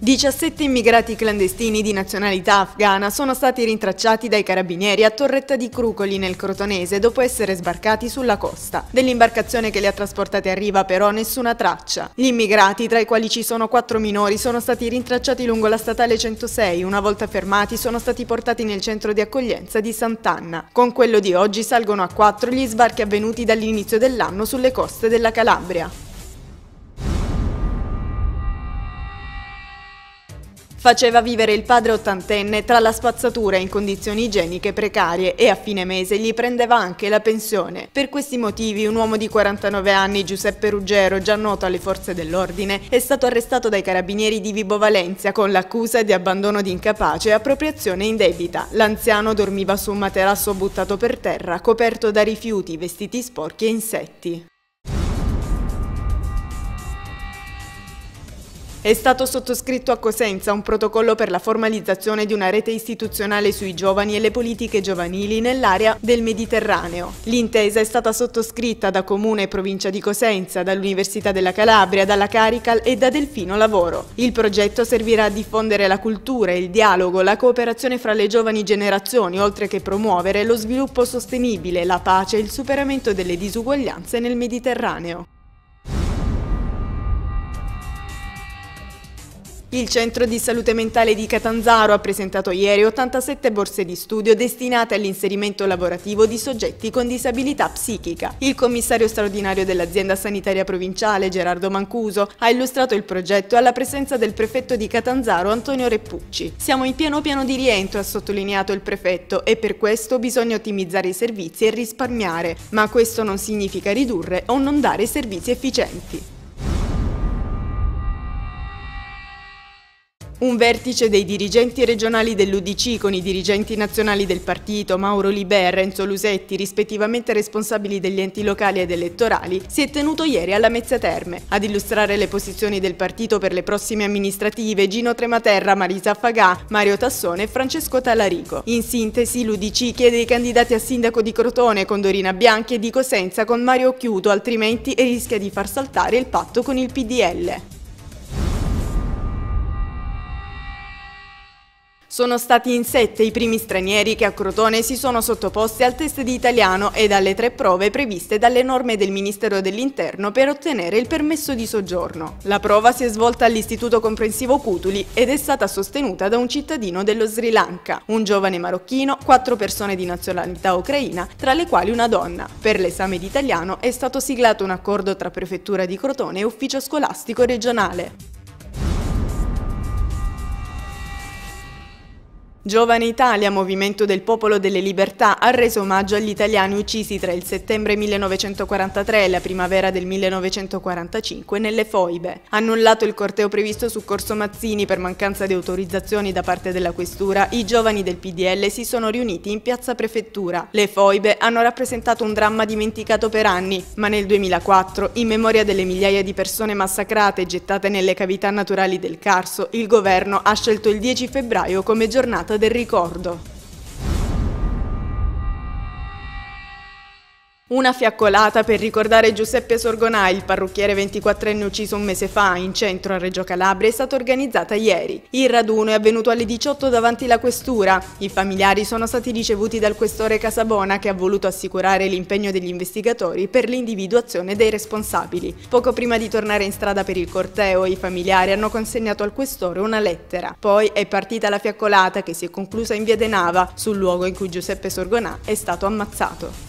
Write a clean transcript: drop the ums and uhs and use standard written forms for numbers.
17 immigrati clandestini di nazionalità afghana sono stati rintracciati dai carabinieri a Torretta di Crucoli nel Crotonese dopo essere sbarcati sulla costa. Dell'imbarcazione che li ha trasportati a riva però nessuna traccia. Gli immigrati, tra i quali ci sono 4 minori, sono stati rintracciati lungo la statale 106. Una volta fermati sono stati portati nel centro di accoglienza di Sant'Anna. Con quello di oggi salgono a 4 gli sbarchi avvenuti dall'inizio dell'anno sulle coste della Calabria. Faceva vivere il padre ottantenne tra la spazzatura in condizioni igieniche precarie e a fine mese gli prendeva anche la pensione. Per questi motivi un uomo di 49 anni, Giuseppe Ruggero, già noto alle forze dell'ordine, è stato arrestato dai carabinieri di Vibo Valentia con l'accusa di abbandono di incapace e appropriazione indebita. L'anziano dormiva su un materasso buttato per terra, coperto da rifiuti, vestiti sporchi e insetti. È stato sottoscritto a Cosenza un protocollo per la formalizzazione di una rete istituzionale sui giovani e le politiche giovanili nell'area del Mediterraneo. L'intesa è stata sottoscritta da Comune e Provincia di Cosenza, dall'Università della Calabria, dalla Carical e da Delfino Lavoro. Il progetto servirà a diffondere la cultura, il dialogo, la cooperazione fra le giovani generazioni, oltre che promuovere lo sviluppo sostenibile, la pace e il superamento delle disuguaglianze nel Mediterraneo. Il Centro di Salute Mentale di Catanzaro ha presentato ieri 87 borse di studio destinate all'inserimento lavorativo di soggetti con disabilità psichica. Il commissario straordinario dell'azienda sanitaria provinciale, Gerardo Mancuso, ha illustrato il progetto alla presenza del prefetto di Catanzaro, Antonio Reppucci. Siamo in pieno di rientro, ha sottolineato il prefetto, e per questo bisogna ottimizzare i servizi e risparmiare, ma questo non significa ridurre o non dare servizi efficienti. Un vertice dei dirigenti regionali dell'UDC con i dirigenti nazionali del partito, Mauro Libè e Renzo Lusetti, rispettivamente responsabili degli enti locali ed elettorali, si è tenuto ieri alla Mezzia Terme. Ad illustrare le posizioni del partito per le prossime amministrative Gino Trematerra, Marisa Fagà, Mario Tassone e Francesco Talarico. In sintesi, l'UDC chiede i candidati a sindaco di Crotone con Dorina Bianchi e di Cosenza con Mario Occhiuto, altrimenti rischia di far saltare il patto con il PDL. Sono stati in 7 i primi stranieri che a Crotone si sono sottoposti al test di italiano e alle 3 prove previste dalle norme del Ministero dell'Interno per ottenere il permesso di soggiorno. La prova si è svolta all'Istituto Comprensivo Cutuli ed è stata sostenuta da un cittadino dello Sri Lanka, un giovane marocchino, 4 persone di nazionalità ucraina, tra le quali una donna. Per l'esame di italiano è stato siglato un accordo tra Prefettura di Crotone e Ufficio Scolastico Regionale. Giovane Italia, Movimento del Popolo delle Libertà, ha reso omaggio agli italiani uccisi tra il settembre 1943 e la primavera del 1945 nelle foibe. Annullato il corteo previsto su Corso Mazzini per mancanza di autorizzazioni da parte della questura, i giovani del PDL si sono riuniti in piazza Prefettura. Le foibe hanno rappresentato un dramma dimenticato per anni, ma nel 2004, in memoria delle migliaia di persone massacrate e gettate nelle cavità naturali del Carso, il governo ha scelto il 10 febbraio come giornata del ricordo. Una fiaccolata per ricordare Giuseppe Sorgonà, il parrucchiere 24enne ucciso un mese fa in centro a Reggio Calabria, è stata organizzata ieri. Il raduno è avvenuto alle 18 davanti la questura. I familiari sono stati ricevuti dal questore Casabona, che ha voluto assicurare l'impegno degli investigatori per l'individuazione dei responsabili. Poco prima di tornare in strada per il corteo, i familiari hanno consegnato al questore una lettera. Poi è partita la fiaccolata, che si è conclusa in via De Nava, sul luogo in cui Giuseppe Sorgonà è stato ammazzato.